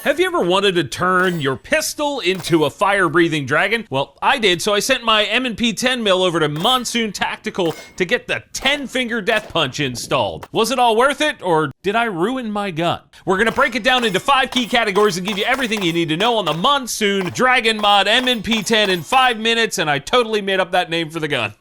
Have you ever wanted to turn your pistol into a fire-breathing dragon? Well, I did, so I sent my M&P 10 mil over to Monsoon Tactical to get the 10-finger death punch installed. Was it all worth it, or did I ruin my gun? We're gonna break it down into 5 key categories and give you everything you need to know on the Monsoon Dragon Mod M&P 10 in 5 minutes, and I totally made up that name for the gun.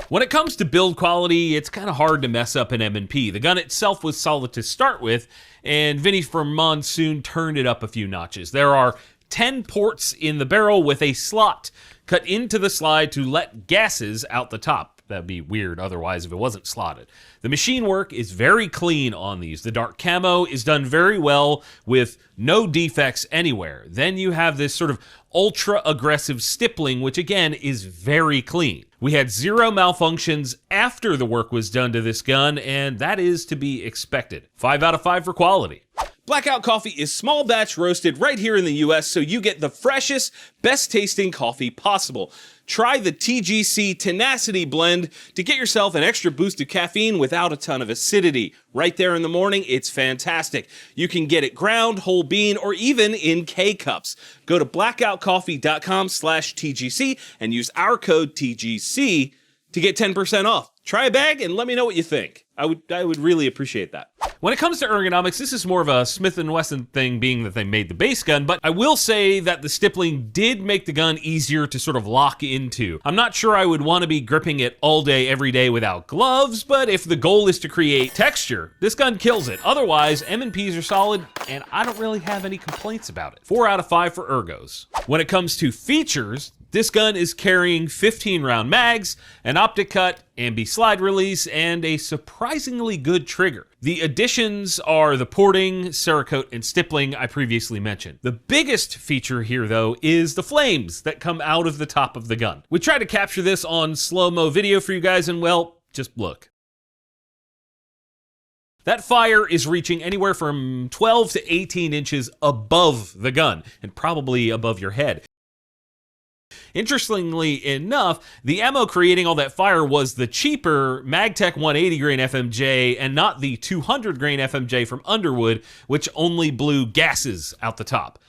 When it comes to build quality, it's kind of hard to mess up an M&P. The gun itself was solid to start with, and Vinny from Monsoon turned it up a few notches. There are 10 ports in the barrel with a slot cut into the slide to let gases out the top. That'd be weird otherwise if it wasn't slotted. The machine work is very clean on these. The dark camo is done very well with no defects anywhere. Then you have this sort of ultra aggressive stippling, which again is very clean. We had 0 malfunctions after the work was done to this gun, and that is to be expected. 5 out of 5 for quality. Blackout Coffee is small batch roasted right here in the US, so you get the freshest, best tasting coffee possible. Try the TGC Tenacity blend to get yourself an extra boost of caffeine without a ton of acidity. Right there in the morning, it's fantastic. You can get it ground, whole bean, or even in K-cups. Go to blackoutcoffee.com/TGC and use our code TGC to get 10% off. Try a bag and let me know what you think. I would really appreciate that. When it comes to ergonomics, this is more of a Smith & Wesson thing, being that they made the base gun, but I will say that the stippling did make the gun easier to sort of lock into. I'm not sure I would want to be gripping it all day, every day without gloves, but if the goal is to create texture, this gun kills it. Otherwise, M&Ps are solid, and I don't really have any complaints about it. 4 out of 5 for ergos. When it comes to features, this gun is carrying 15-round mags, an optic cut, ambi slide release, and a surprisingly good trigger. The additions are the porting, Cerakote, and stippling I previously mentioned. The biggest feature here, though, is the flames that come out of the top of the gun. We tried to capture this on slow-mo video for you guys, and well, just look. That fire is reaching anywhere from 12 to 18 inches above the gun, and probably above your head. Interestingly enough, the ammo creating all that fire was the cheaper MagTech 180 grain FMJ and not the 200 grain FMJ from Underwood, which only blew gases out the top.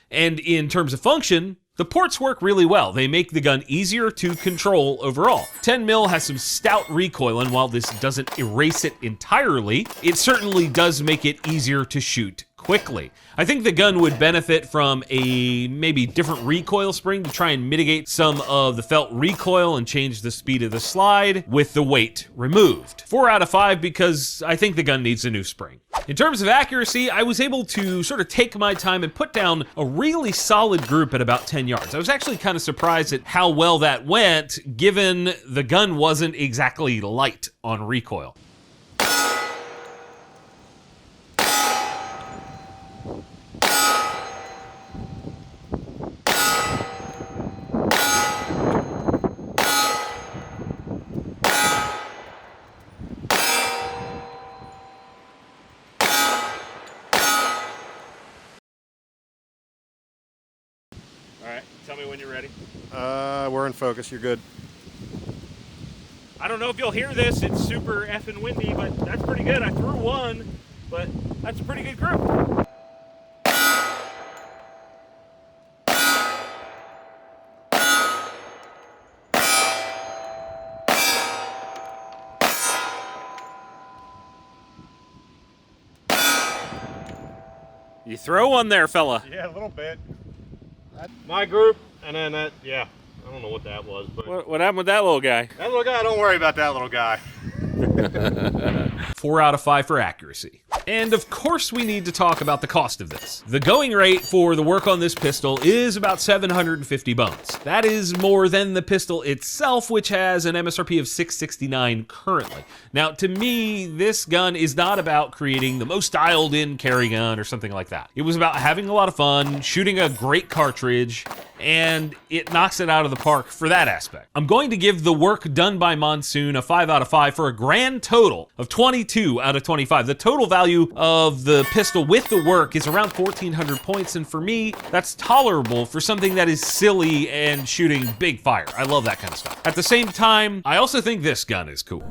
And in terms of function, the ports work really well. They make the gun easier to control overall. 10 mil has some stout recoil, and while this doesn't erase it entirely, it certainly does make it easier to shoot quickly. I think the gun would benefit from a maybe different recoil spring to try and mitigate some of the felt recoil and change the speed of the slide with the weight removed. 4 out of 5 because I think the gun needs a new spring. In terms of accuracy, I was able to sort of take my time and put down a really solid group at about 10 yards. I was actually kind of surprised at how well that went, given the gun wasn't exactly light on recoil. All right, tell me when you're ready. We're in focus, you're good. I don't know if you'll hear this, it's super effing windy, but that's pretty good. I threw one, but that's a pretty good group. You throw one there, fella. Yeah, a little bit. My group, and then that, yeah, I don't know what that was, but What happened with that little guy? That little guy, don't worry about that little guy. 4 out of 5 for accuracy. And of course we need to talk about the cost of this. The going rate for the work on this pistol is about 750 bones. That is more than the pistol itself, which has an MSRP of $669 currently. Now, to me, this gun is not about creating the most dialed in carry gun or something like that. It was about having a lot of fun, shooting a great cartridge, and it knocks it out of the park for that aspect. I'm going to give the work done by Monsoon a 5 out of 5 for a grand total of 22 out of 25. The total value of the pistol with the work is around 1,400 points, and for me, that's tolerable for something that is silly and shooting big fire. I love that kind of stuff. At the same time, I also think this gun is cool.